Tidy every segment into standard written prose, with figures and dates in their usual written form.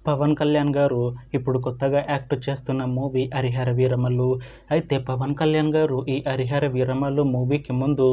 పవన్ కళ్యాణ్ గారు ఇప్పుడు కొత్తగా యాక్ట్ చేస్తున్న మూవీ హరిహర వీరమల్లు. అయితే పవన్ కళ్యాణ్ గారు ఈ హరిహర వీరమల్లు మూవీకి ముందు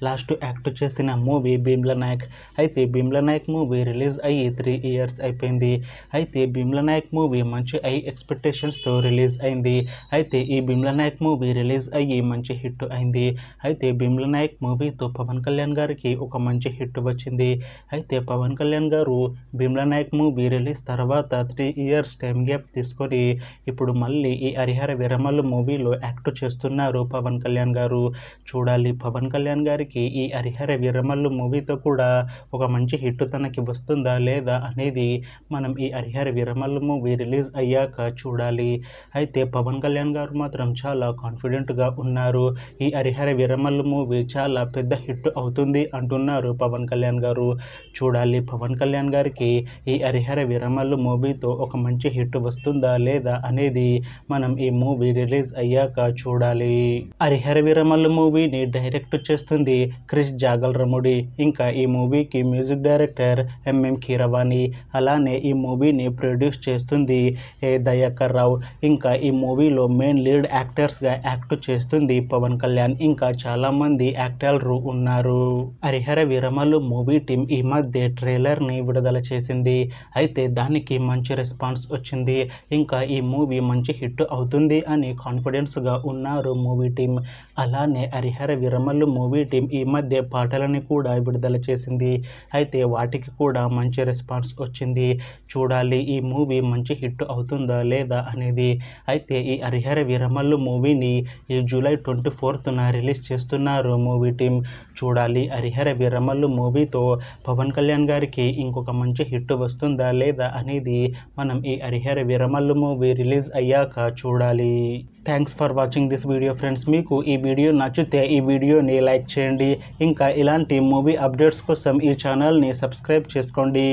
లాస్ట్ యాక్ట్ చేసిన మూవీ భీమ్లా నాయక్. అయితే భీమ్లా నాయక్ మూవీ రిలీజ్ అయ్యి 3 years అయిపోయింది. అయితే భీమ్లా నాయక్ మూవీ మంచి ఎక్స్పెక్టేషన్స్తో రిలీజ్ అయింది. అయితే ఈ భీమ్లా నాయక్ మూవీ రిలీజ్ అయ్యి మంచి హిట్ అయింది. అయితే భీమ్లా నాయక్ మూవీతో పవన్ కళ్యాణ్ గారికి ఒక మంచి హిట్ వచ్చింది. అయితే పవన్ కళ్యాణ్ గారు భీమ్లా నాయక్ మూవీ రిలీజ్ తర్వాత 3 years టైం గ్యాప్ తీసుకొని ఇప్పుడు మళ్ళీ ఈ హరిహర వీరమల్లు మూవీలో యాక్ట్ చేస్తున్నారు పవన్ కళ్యాణ్ గారు. చూడాలి పవన్ కళ్యాణ్ గారికి ఈ హరిహర వీరమల్లు మూవీతో కూడా ఒక మంచి హిట్ తనకి వస్తుందా లేదా అనేది మనం ఈ హరిహర వీరమల్లు మూవీ రిలీజ్ అయ్యాక చూడాలి. అయితే పవన్ కళ్యాణ్ గారు మాత్రం చాలా కాన్ఫిడెంట్గా ఉన్నారు. ఈ హరిహర వీరమల్లు మూవీ చాలా పెద్ద హిట్ అవుతుంది అంటున్నారు పవన్ కళ్యాణ్ గారు. చూడాలి పవన్ కళ్యాణ్ గారికి ఈ హరిహర వీరమల్లు మూవీతో ఒక మంచి హిట్ వస్తుందా లేదా అనేది మనం ఈ మూవీ రిలీజ్ అయ్యాక చూడాలి. హరిహర వీరమల్లు మూవీని డైరెక్ట్ చేస్తుంది క్రిష్ జాగల్రముడి. ఇంకా ఈ మూవీకి మ్యూజిక్ డైరెక్టర్ ఎంఎం కీరవాణి. అలానే ఈ మూవీని ప్రొడ్యూస్ చేస్తుంది ఏ దయాకర్ రావు. ఇంకా ఈ మూవీలో మెయిన్ లీడ్ యాక్టర్స్గా యాక్ట్ చేస్తుంది పవన్ కళ్యాణ్. ఇంకా చాలామంది యాక్టర్లు ఉన్నారు. హరిహర వీరమల్లు మూవీ టీం ఈ మధ్య ట్రైలర్ని విడుదల చేసింది. అయితే దానికి మంచి రెస్పాన్స్ వచ్చింది. ఇంకా ఈ మూవీ మంచి హిట్ అవుతుంది అని కాన్ఫిడెన్స్గా ఉన్నారు మూవీ టీం. అలానే హరిహర వీరమల్లు మూవీ టీం ఈ మధ్య పాటలని కూడా విడుదల చేసింది. అయితే వాటికి కూడా మంచి రెస్పాన్స్ వచ్చింది. చూడాలి ఈ మూవీ మంచి హిట్ అవుతుందా లేదా అనేది. అయితే ఈ హరిహర వీరమల్లు మూవీని ఈ జూలై 24న రిలీజ్ చేస్తున్నారు మూవీ టీం. చూడాలి హరిహర వీరమల్లు మూవీతో పవన్ కళ్యాణ్ గారికి ఇంకొక మంచి హిట్ వస్తుందా లేదా అనేది మనం ఈ హరిహర వీరమల్లు మూవీ రిలీజ్ అయ్యాక చూడాలి. Thanks for watching this video friends. మీకు ఈ వీడియో నచ్చితే ఈ వీడియోని లైక్ చేయండి. ఇంకా ఇలాంటి మూవీ అప్డేట్స్ కోసం ఈ ఛానల్ని సబ్స్క్రైబ్ చేసుకోండి.